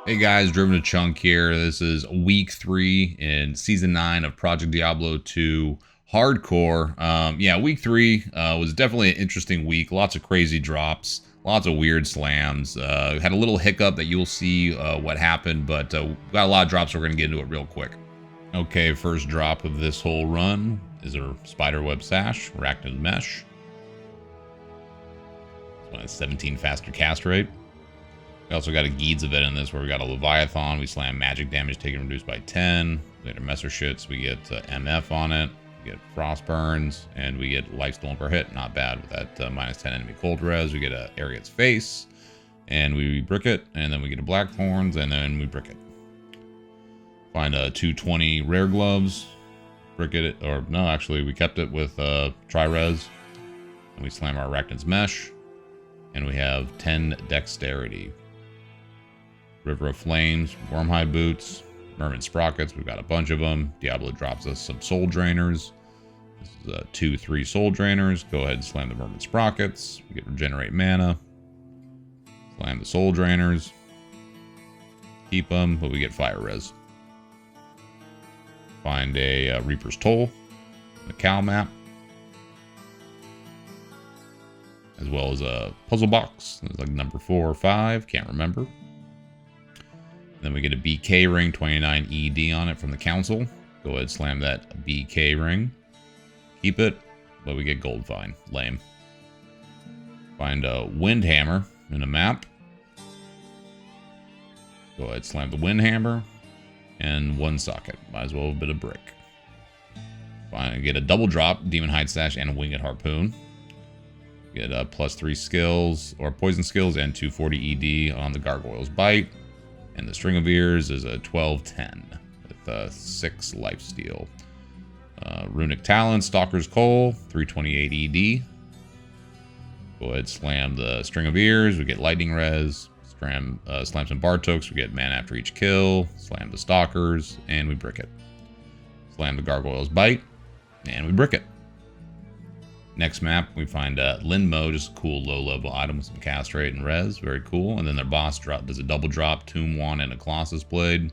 Hey guys, Driven to Chunk here. This is week 3 in season 9 of Project Diablo II Hardcore. Yeah, week 3 was definitely an interesting week. Lots of crazy drops, lots of weird slams. Had a little hiccup that you'll see what happened, but got a lot of drops, so we're going to get into it real quick. Okay, first drop of this whole run is a Spiderweb Sash, Arachnid Mesh. This one has 17 faster cast rate. We also got a Geeds event in this where we got a Leviathan. We slam magic damage taken reduced by 10. We get a Messer Shits. We get MF on it. We get Frost Burns. And we get Life Stolen per hit. Not bad with that minus 10 enemy cold res. We get a Ariat's Face. And we brick it. And then we get a Blackthorns. And then we brick it. Find a 220 rare gloves. Brick it. Or no, actually, we kept it with Tri-Res. And we slam our Arachnid's Mesh. And we have 10 Dexterity. River of Flames, Wormhide Boots, Merman Sprockets. We've got a bunch of them. Diablo drops us some Soul Drainers. This is 2-3 Soul Drainers. Go ahead and slam the Merman Sprockets. We get Regenerate Mana. Slam the Soul Drainers. Keep them, but we get Fire Res. Find a Reaper's Toll. The Cow map. As well as a puzzle box. It's like number 4 or 5. Can't remember. Then we get a BK ring, 29 ED on it from the council. Go ahead, slam that BK ring. Keep it, but we get gold fine. Lame. Find a wind hammer in a map. Go ahead, slam the wind hammer. And 1 socket. Might as well have a bit of brick. Get a double drop, Demon Hide Sash, and a Winged Harpoon. Get a +3 skills, or poison skills, and 240 ED on the Gargoyle's Bite. And the String of Ears is a 12-10 with 6 lifesteal. Runic Talon, Stalker's Coal, 328 ED. Go ahead, slam the String of Ears. We get Lightning Res. Slam some Bartokes. We get mana after each kill. Slam the Stalkers, and we brick it. Slam the Gargoyle's Bite, and we brick it. Next map, we find Linmo, just a cool low-level item with some cast rate and res. Very cool. And then their boss does a double drop, Tomb Wand, and a Colossus Blade.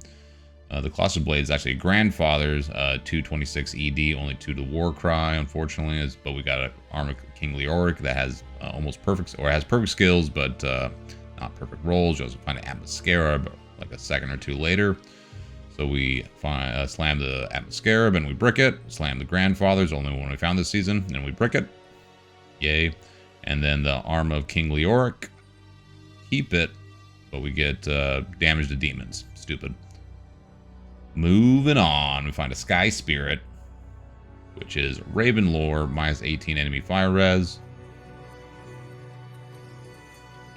The Colossus Blade is actually grandfather's 226 ED, only 2 to Warcry, unfortunately. But we got an Armory King Leoric that has almost perfect, or has perfect skills, but not perfect rolls. You also find an Atmoscarab like a second or 2 later. So we slam the Atmoscarab and we brick it. Slam the Grandfather's, only one we found this season, and we brick it. Yay. And then the Arm of King Leoric. Keep it, but we get damage to demons. Stupid. Moving on, we find a Sky Spirit, which is Raven Lore, minus 18 enemy fire res.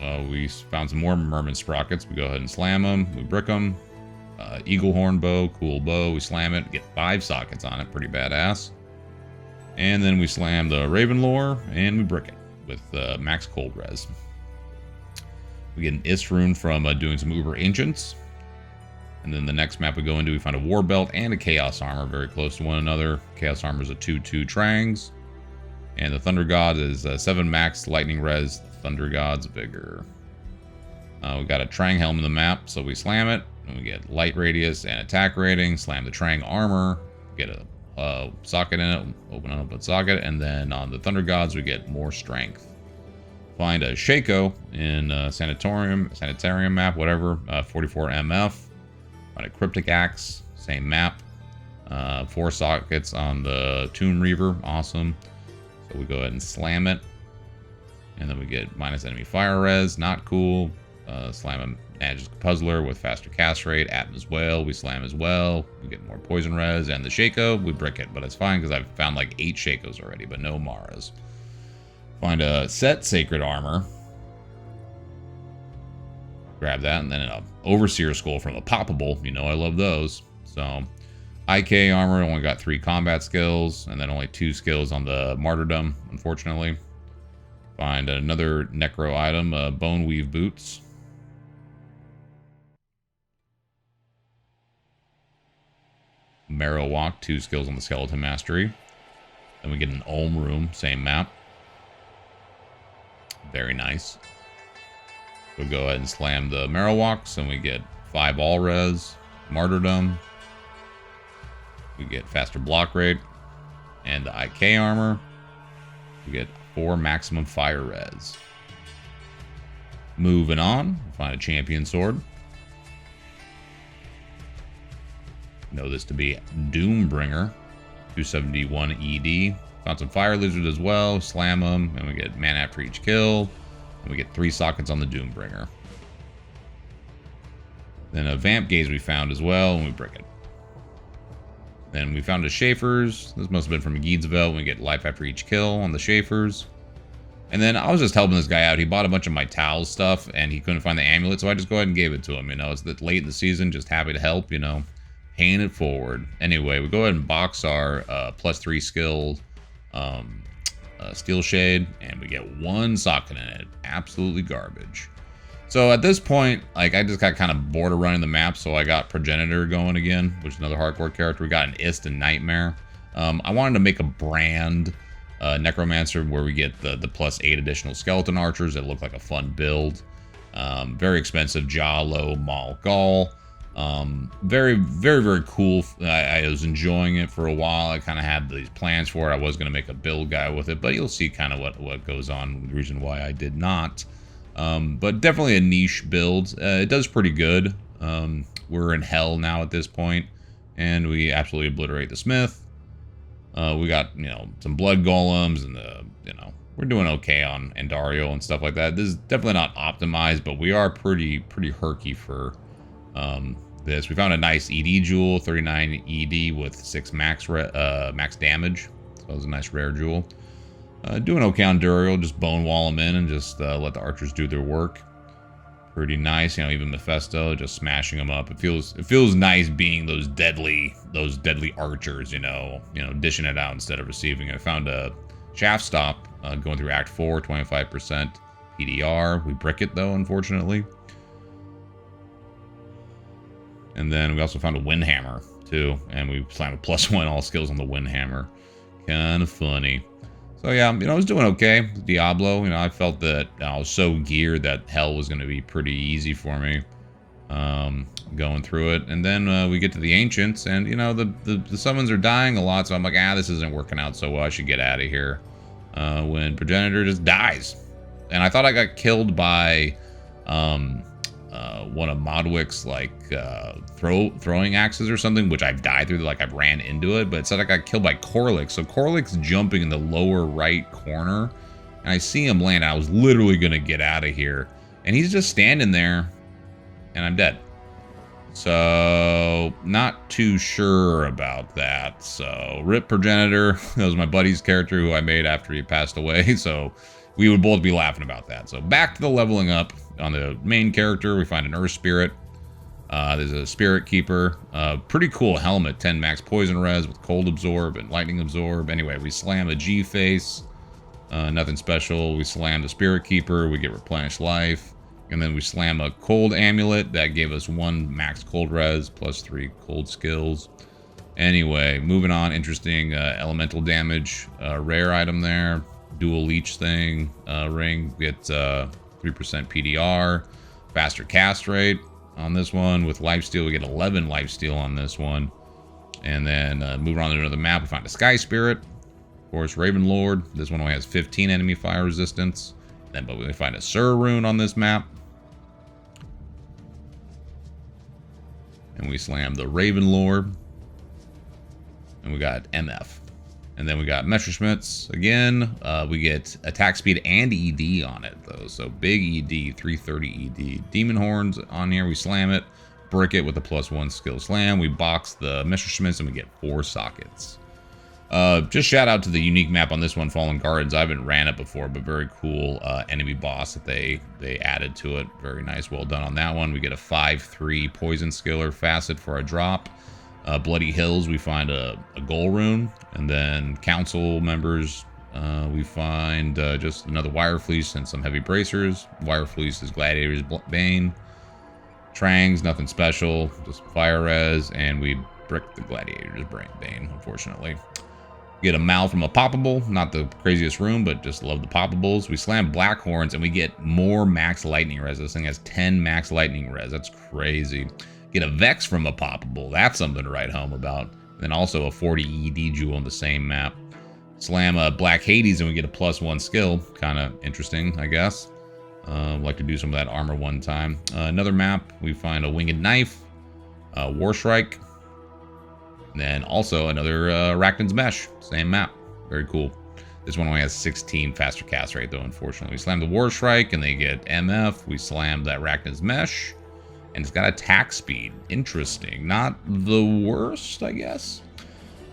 We found some more Merman Sprockets. We go ahead and slam them. We brick them. Eagle Horn Bow, cool bow. We slam it, get 5 sockets on it, pretty badass. And then we slam the Raven Lore, and we brick it with max cold res. We get an Ist rune from doing some Uber Ancients. And then the next map we go into, we find a War Belt and a Chaos Armor, very close to one another. Chaos Armor is a 2-2 Trangs. And the Thunder God is 7 max lightning res. Thunder God's Vigor. We got a Trang Helm in the map, so we slam it. And we get light radius and attack rating. Slam the Trang armor. Get a socket in it. Open up a socket. And then on the Thunder Gods, we get more strength. Find a Shaco in Sanitarium map, whatever. 44 MF. Find a Cryptic Axe. Same map. 4 sockets on the Tomb Reaver. Awesome. So we go ahead and slam it. And then we get minus enemy fire res. Not cool. Slam a Magic Puzzler with faster cast rate. Atma's Whale, we slam as well. We get more poison res. And the Shaco, we brick it. But it's fine because I've found like 8 Shacos already, but no Maras. Find a set Sacred Armor. Grab that. And then an Overseer Skull from a Poppable. You know I love those. So, IK Armor only got 3 combat skills. And then only 2 skills on the Martyrdom, unfortunately. Find another Necro item, Bone Weave Boots. Marrow Walk, 2 skills on the Skeleton Mastery. Then we get an Olm Room, same map. Very nice. We'll go ahead and slam the Marrow Walks, and we get 5 all res, martyrdom. We get faster block rate, and the IK armor. We get 4 maximum fire res. Moving on, find a champion sword. Know this to be Doombringer, 271 ED. Found some fire lizards as well, slam them, and we get mana after each kill. And we get 3 sockets on the Doombringer. Then a Vamp Gaze we found as well, and we brick it. Then we found a Schaefer's. This must have been from Geedsville, and we get life after each kill on the Schaefer's. And then I was just helping this guy out. He bought a bunch of my towel stuff, and he couldn't find the amulet, so I just go ahead and gave it to him. You know, it's that late in the season, just happy to help, you know, paying it forward. Anyway, we go ahead and box our +3 skilled Steel Shade, and we get 1 socket in it. Absolutely garbage. So at this point, like, I just got kind of bored of running the map, so I got Progenitor going again, which is another hardcore character. We got an Ist and Nightmare. I wanted to make a brand Necromancer where we get the +8 additional skeleton archers that look like a fun build. Very expensive Jalo Maul Gaul. Very, very, very cool. I was enjoying it for a while. I kind of had these plans for it. I was going to make a build guy with it, but you'll see kind of what goes on, the reason why I did not. But definitely a niche build. It does pretty good. We're in hell now at this point, and we absolutely obliterate the Smith. We got, you know, some blood golems, and you know, we're doing okay on Andariel and stuff like that. This is definitely not optimized, but we are pretty herky for this. We found a nice ED jewel, 39 ED with 6 max damage. So that was a nice rare jewel. Doing okay on Duriel, just bone wall them in and just let the archers do their work. Pretty nice, you know, even Mephisto, just smashing them up. It feels nice being those deadly archers, you know, dishing it out instead of receiving it. I found a shaft stop going through Act 4, 25% PDR. We brick it though, unfortunately. And then we also found a Windhammer too, and we slammed a +1 all skills on the Windhammer. Kind of funny. So yeah, you know, I was doing okay. Diablo, you know, I felt that I was so geared that hell was going to be pretty easy for me going through it. And then we get to the Ancients, and you know, the summons are dying a lot, so I'm like, this isn't working out so well. I should get out of here. When Progenitor just dies, and I thought I got killed by one of Modwick's like throwing axes or something, which I've died through, like I've ran into it, but it said I got killed by Corlix. So Corlix jumping in the lower right corner, and I see him land. I was literally gonna get out of here, and he's just standing there, and I'm dead. So not too sure about that. So rip Progenitor. That was my buddy's character who I made after he passed away, so we would both be laughing about that. So back to the leveling up. On the main character, we find an Earth Spirit. There's a Spirit Keeper. Pretty cool helmet, 10 max poison res with Cold Absorb and Lightning Absorb. Anyway, we slam a G-Face. Nothing special. We slam the Spirit Keeper. We get replenished life. And then we slam a Cold Amulet. That gave us 1 max Cold res plus 3 Cold skills. Anyway, moving on. Interesting elemental damage. Rare item there. Dual Leech thing. Ring. We get 3% PDR, faster cast rate on this one. With lifesteal, we get 11 lifesteal on this one. And then moving on to another map, we find a Sky Spirit. Of course, Raven Lord. This one only has 15 enemy fire resistance. But we find a Sur Rune on this map. And we slam the Raven Lord. And we got MF. And then we got Messerschmitts again. We get attack speed and ED on it though. So big ED, 330 ED. Demon Horns on here. We slam it, brick it with a +1 skill slam. We box the Messerschmitts and we get 4 sockets. Just shout out to the unique map on this one, Fallen Gardens. I haven't ran it before, but very cool enemy boss that they added to it. Very nice, well done on that one. We get a 5/3 Poison Skiller Facet for a drop. Bloody Hills, we find a Goal Rune. And then Council members, we find just another Wire Fleece and some Heavy Bracers. Wire Fleece is Gladiator's Bane. Trangs, nothing special, just Fire Res. And we brick the Gladiator's Bane, unfortunately. Get a Mal from a poppable. Not the craziest room, but just love the poppables. We slam Black Horns and we get more max lightning res. This thing has 10 max lightning res. That's crazy. Get a Vex from a poppable. That's something to write home about. And then also a 40 ED jewel on the same map. Slam a Black Hades and we get a +1 skill. Kind of interesting, I guess. Like to do some of that armor one time. Another map, we find a Winged Knife, War Strike, and then also another Arachnid's Mesh. Same map. Very cool. This one only has 16 faster cast rate though, unfortunately. We slam the War Strike and they get MF. We slam that Arachnid's Mesh. And it's got attack speed. Interesting. Not the worst, I guess.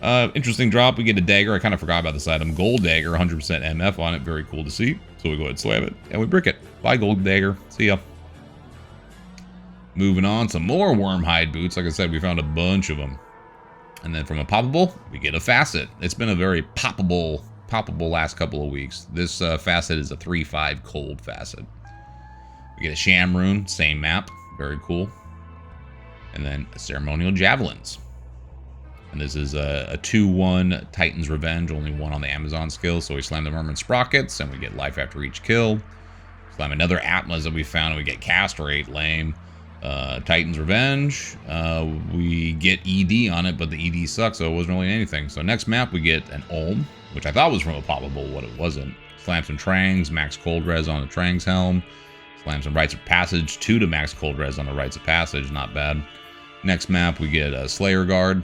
Interesting drop. We get a dagger. I kind of forgot about this item. Gold dagger, 100% MF on it. Very cool to see. So we go ahead and slam it. And we brick it. Bye, gold dagger. See ya. Moving on. Some more Wormhide boots. Like I said, we found a bunch of them. And then from a poppable, we get a facet. It's been a very poppable last couple of weeks. This facet is a 3/5 cold facet. We get a Shamroon. Same map. Very cool. And then Ceremonial Javelins. And this is a 2/1 Titan's Revenge, only one on the Amazon skill. So we slam the Merman Sprockets, and we get life after each kill. Slam another Atlas that we found, and we get cast rate, lame. Titan's Revenge, we get ED on it, but the ED sucks, so it wasn't really anything. So next map, we get an Olm, which I thought was from a poppable, what it wasn't. Slam some Trangs, max cold res on the Trangs helm. Slam some Rites of Passage, 2 to max cold res on the Rites of Passage, not bad. Next map, we get a Slayer Guard.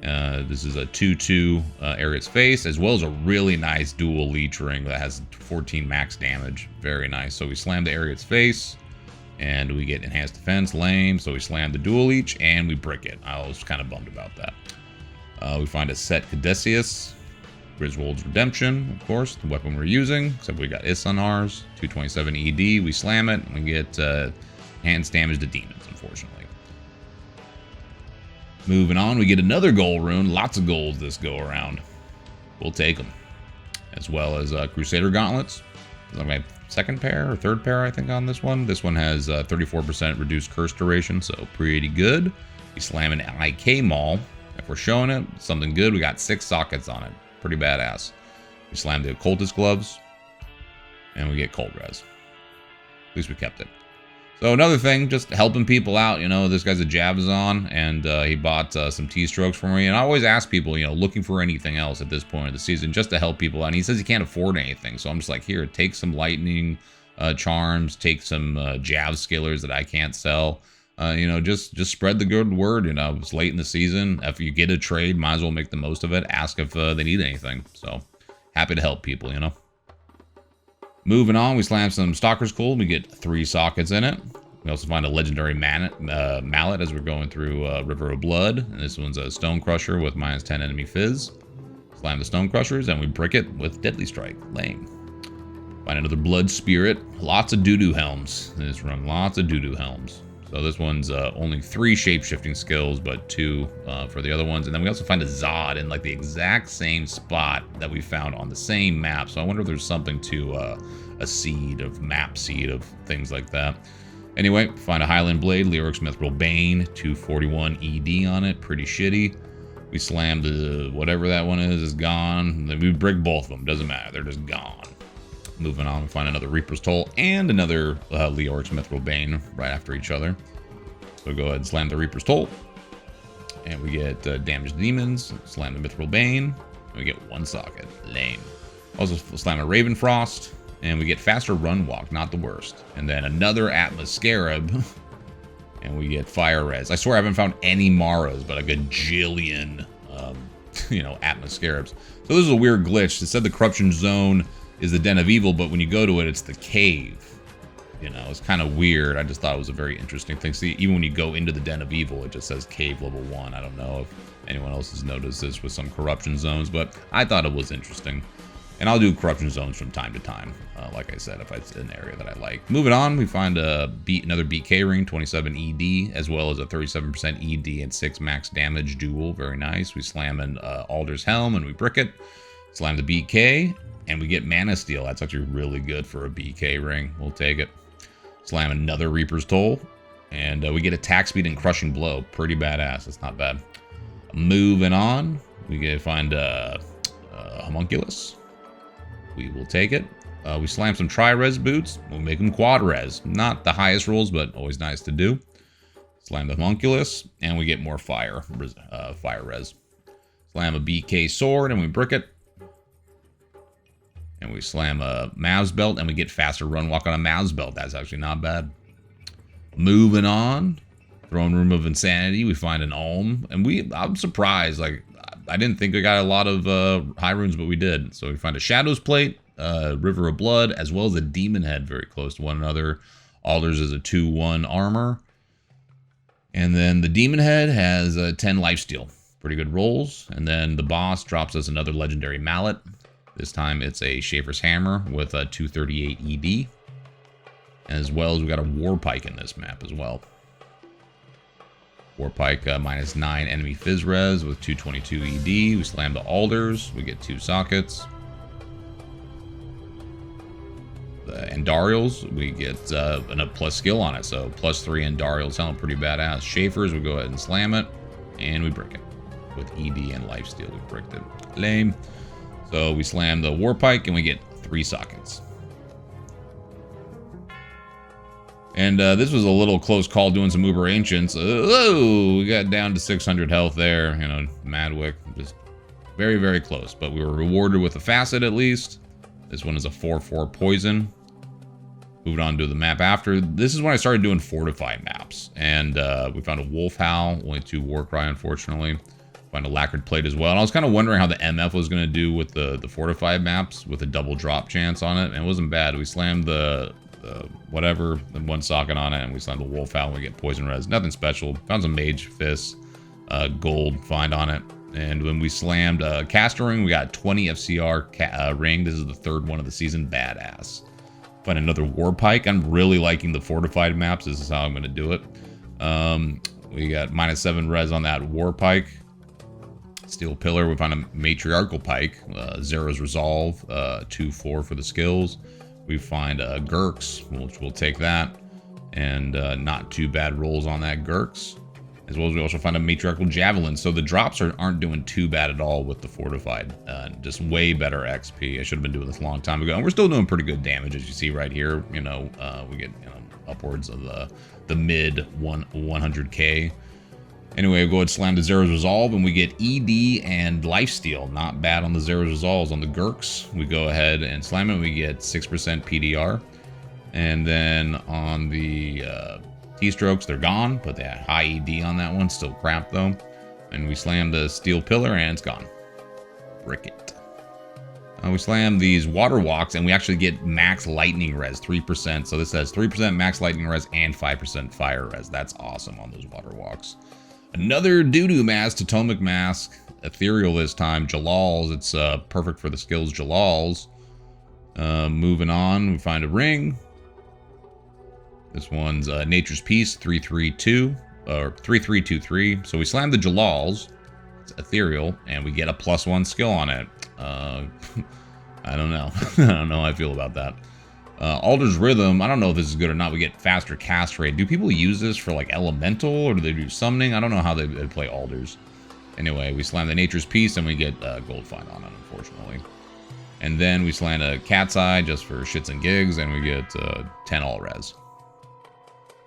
This is a 2/2 Ariat's Face, as well as a really nice dual Leech Ring that has 14 max damage. Very nice. So we slam the Ariat's Face, and we get Enhanced Defense, lame. So we slam the dual Leech, and we brick it. I was kind of bummed about that. We find a Set Caduceus, Griswold's Redemption, of course, the weapon we're using, except we got Is on ours, 227 ED. We slam it, and we get enhanced damage to demons, unfortunately. Moving on, we get another gold rune. Lots of golds this go around. We'll take them. As well as Crusader Gauntlets. This is my second pair or third pair, I think, on this one. This one has 34% reduced curse duration, so pretty good. We slam an IK Maul. If we're showing it, something good. We got 6 sockets on it. Pretty badass. We slam the Occultist Gloves. And we get cold res. At least we kept it. So another thing, just helping people out, you know, this guy's a Javazon, and he bought some T-Strokes for me, and I always ask people, you know, looking for anything else at this point of the season, just to help people out, and he says he can't afford anything, so I'm just like, here, take some Lightning Charms, take some Jav Skillers that I can't sell, you know, just spread the good word, you know, it's late in the season, if you get a trade, might as well make the most of it, ask if they need anything, so happy to help people, you know. Moving on, we slam some Stalker's Gold. We get 3 sockets in it. We also find a legendary mallet as we're going through River of Blood. And this one's a Stone Crusher with -10 enemy fizz. Slam the Stone Crushers, and we brick it with Deadly Strike. Lame. Find another Blood Spirit. Lots of doo-doo helms in this run. Lots of doo-doo helms. So this one's only 3 shape-shifting skills, but 2 for the other ones. And then we also find a Zod in like the exact same spot that we found on the same map. So I wonder if there's something to a seed of map seed of things like that. Anyway, find a Highland Blade, Lyrics Mithril Bane, 241 ED on it. Pretty shitty. We slam the whatever that one is gone. Then we brick both of them. Doesn't matter. They're just gone. Moving on, we find another Reaper's Toll and another Leoric's Mithril Bane right after each other. So go ahead and slam the Reaper's Toll. And we get Damaged Demons, slam the Mithril Bane, and we get 1 socket. Lame. Also slam a Raven Frost, and we get Faster Run Walk, not the worst. And then another Atlas Scarab, and we get Fire Res. I swear I haven't found any Maras, but a gajillion, you know, Atlas Scarabs. So this is a weird glitch. It said the Corruption Zone is the Den of Evil, but when you go to it, it's the cave. You know, it's kind of weird. I just thought it was a very interesting thing. See, even when you go into the Den of Evil, it just says cave level 1. I don't know if anyone else has noticed this with some corruption zones, but I thought it was interesting. And I'll do corruption zones from time to time, like I said, if it's an area that I like. Moving on, we find another BK ring, 27 ED, as well as a 37% ED and 6 max damage duel. Very nice. We slam an Alder's Helm, and we brick it. Slam the BK. And we get Mana Steel. That's actually really good for a BK ring. We'll take it. Slam another Reaper's Toll. And we get Attack Speed and Crushing Blow. Pretty badass. That's not bad. Moving on. We find homunculus. We will take it. We slam some tri-res boots. We'll make them quad-res. Not the highest rolls, but always nice to do. Slam the homunculus, and we get more fire res. Slam a BK sword, and we brick it. And we slam a Mavs belt, and we get faster run walk on a Mavs belt. That's actually not bad. Moving on. Throne Room of Insanity. We find an Ulm. And I'm surprised. Like, I didn't think we got a lot of high runes, but we did. So we find a Shadows Plate, River of Blood, as well as a Demon Head very close to one another. Alders is a 2-1 armor. And then the Demon Head has 10 lifesteal. Pretty good rolls. And then the boss drops us another legendary mallet. This time it's a Schaefer's Hammer with a 238 ED. As well as we got a War Pike in this map as well. War Pike -9 enemy Fizz res with 222 ED. We slam the Alders. We get 2 sockets. The Andariels, we get a plus skill on it. So +3 Andariels sound pretty badass. Schaefer's, we go ahead and slam it. And we brick it. With ED and lifesteal, we bricked it. Lame. So we slam the War Pike and we get 3 sockets. And this was a little close call doing some Uber Ancients. Oh, we got down to 600 health there. You know, Madwick, just very, very close. But we were rewarded with a facet at least. This one is a 4/4 poison. Moved on to the map after. This is when I started doing Fortified maps. And we found a Wolf Howl, only 2 Warcry, unfortunately. Found a Lacquered Plate as well. And I was kind of wondering how the MF was going to do with the Fortified maps with a double drop chance on it. And it wasn't bad. We slammed the whatever, the 1 socket on it, and we slammed the Wolf Howl and we get poison res. Nothing special. Found some Mage Fists, gold find on it. And when we slammed Caster Ring, we got 20 FCR ring. This is the 3rd one of the season. Badass. Find another War Pike. I'm really liking the Fortified maps. This is how I'm going to do it. We got -7 res on that War Pike. Steel Pillar. We found a Matriarchal Pike. Zera's Resolve. 2/4 for the skills. We find Gurks, which we'll take that. And not too bad rolls on that Gurks. As well as we also find a Matriarchal Javelin. So the drops aren't doing too bad at all with the Fortified. Just way better XP. I should have been doing this a long time ago. And we're still doing pretty good damage, as you see right here. You know, we get upwards of the mid 100k. Anyway, we go ahead and slam the Zera's Resolve, and we get ED and Lifesteal. Not bad on the Zera's Resolves. On the Gurks, we go ahead and slam it, and we get 6% PDR. And then on the T-Strokes, they're gone, but they had high ED on that one. Still crap, though. And we slam the Steel Pillar, and it's gone. Brick it. We slam these Water Walks, and we actually get max Lightning Res, 3%. So this has 3% max Lightning Res and 5% Fire Res. That's awesome on those Water Walks. Another Doo-Doo Mask, Totemic Mask, Ethereal this time, Jalal's. It's perfect for the skills Jalal's. Moving on, we find a ring. This one's Nature's Peace, 3/3/2, or 3/3/2/3. So we slam the Jalal's. It's Ethereal, and we get a +1 skill on it. I don't know. I don't know how I feel about that. Alder's Rhythm, I don't know if this is good or not. We get faster cast rate. Do people use this for like elemental, or do they do summoning? I don't know how they play Alders. Anyway, we slam the Nature's Peace and we get gold find on it, unfortunately. And then we slam a Cat's Eye just for shits and gigs, and we get 10 all res.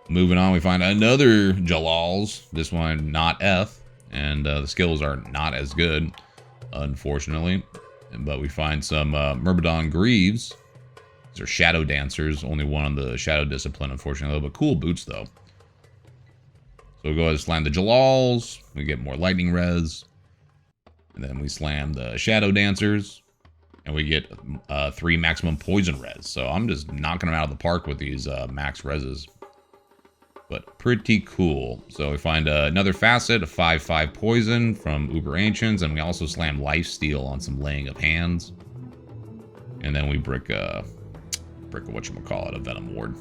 Moving on, we find another Jalal's. This one not F, and the skills are not as good, unfortunately. But we find some Myrmidon Greaves. These are Shadow Dancers. Only one on the Shadow Discipline, unfortunately. But cool boots, though. So we go ahead and slam the Jalal's. We get more Lightning Res. And then we slam the Shadow Dancers. And we get 3 maximum Poison Res. So I'm just knocking them out of the park with these max Reses. But pretty cool. So we find another facet, a 5/5 Poison from Uber Ancients. And we also slam Lifesteal on some Laying of Hands. And then we brick a whatchamacallit, a Venom Ward.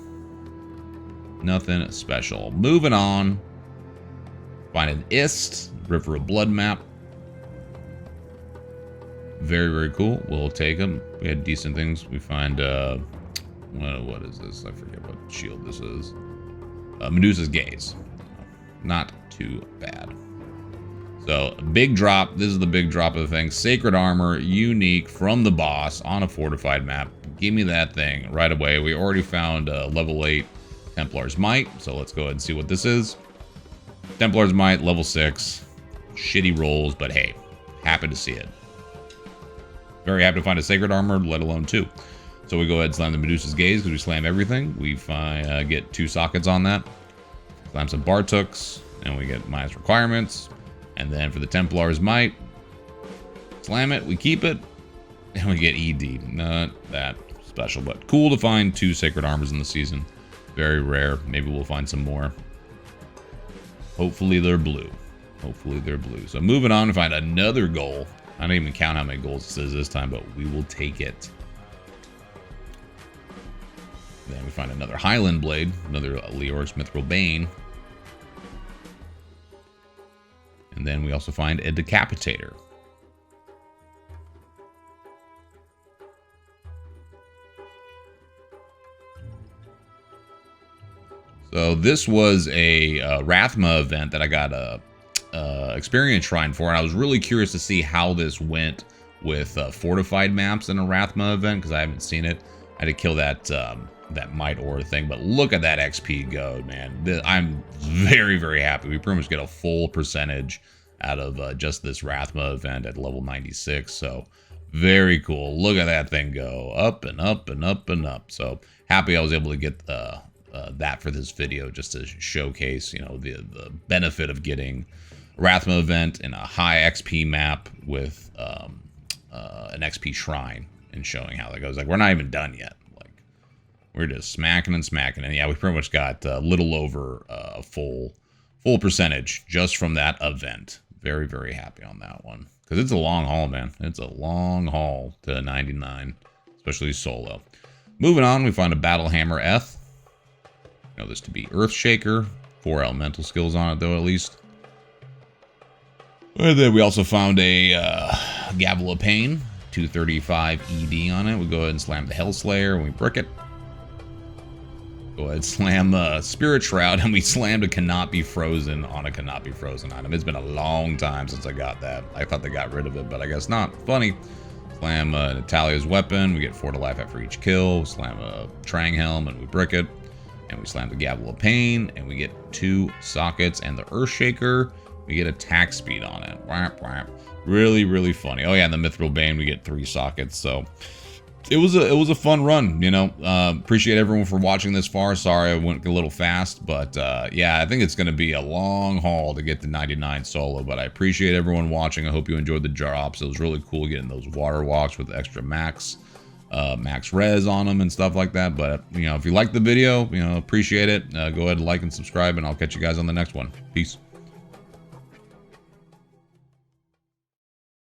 Nothing special. Moving on. Find an Ist, River of Blood map. Very, very cool. We'll take them. We had decent things. We find, what is this? I forget what shield this is. Medusa's Gaze. Not too bad. So, big drop. This is the big drop of the thing. Sacred Armor, unique from the boss on a fortified map. Give me that thing right away. We already found level 8 Templar's Might, so let's go ahead and see what this is. Templar's Might, level 6. Shitty rolls, but hey, happy to see it. Very happy to find a Sacred Armor, let alone 2. So we go ahead and slam the Medusa's Gaze because we slam everything. We get 2 sockets on that. Slam some Bartooks, and we get minus requirements. And then for the Templar's Might, slam it, we keep it, and we get ED. Not that special, but cool to find 2 Sacred Armors in the season. Very rare. Maybe we'll find some more. Hopefully they're blue. Hopefully they're blue. So moving on to find another goal. I don't even count how many goals it says this time, but we will take it. Then we find another Highland Blade, another Leor's Mithril Bane. And then we also find a Decapitator. So this was a Rathma event that I got a experience shrine for, and I was really curious to see how this went with fortified maps in a Rathma event because I haven't seen it. I had to kill that that Might Ore thing, but look at that XP go, man. I'm very, very happy. We pretty much get a full percentage out of just this Rathma event at level 96, so very cool. Look at that thing go up and up and up and up. So happy I was able to get that for this video just to showcase, you know, the benefit of getting a Rathma event in a high XP map with an XP shrine and showing how that goes. Like, we're not even done yet. Like, we're just smacking and smacking. And yeah, we pretty much got a little over a full percentage just from that event. Very, very happy on that one. Because it's a long haul, man. It's a long haul to 99, especially solo. Moving on, we find a Battle Hammer Eth. Know this to be Earthshaker. 4 elemental skills on it, though, at least. And then we also found a Gavel of Pain. 235 ED on it. We go ahead and slam the Hellslayer and we brick it. Go ahead and slam Spirit Shroud, and we slammed a Cannot Be Frozen on a Cannot Be Frozen item. It's been a long time since I got that. I thought they got rid of it, but I guess not. Funny. Slam Natalia's Weapon. We get 4 to life after each kill. Slam a Trang Helm, and we brick it. And we slam the Gavel of Pain, and we get 2 sockets. And the Earthshaker, we get attack speed on it. Whap, whap. Really, really funny. Oh yeah, and the Mithril Bane, we get 3 sockets. So it was a fun run, you know. Appreciate everyone for watching this far. Sorry I went a little fast, but yeah, I think it's going to be a long haul to get to 99 solo. But I appreciate everyone watching. I hope you enjoyed the drops. It was really cool getting those water walks with extra max res on them and stuff like that. But you know, if you liked the video, you know, appreciate it. Go ahead and like and subscribe, and I'll catch you guys on the next one. Peace.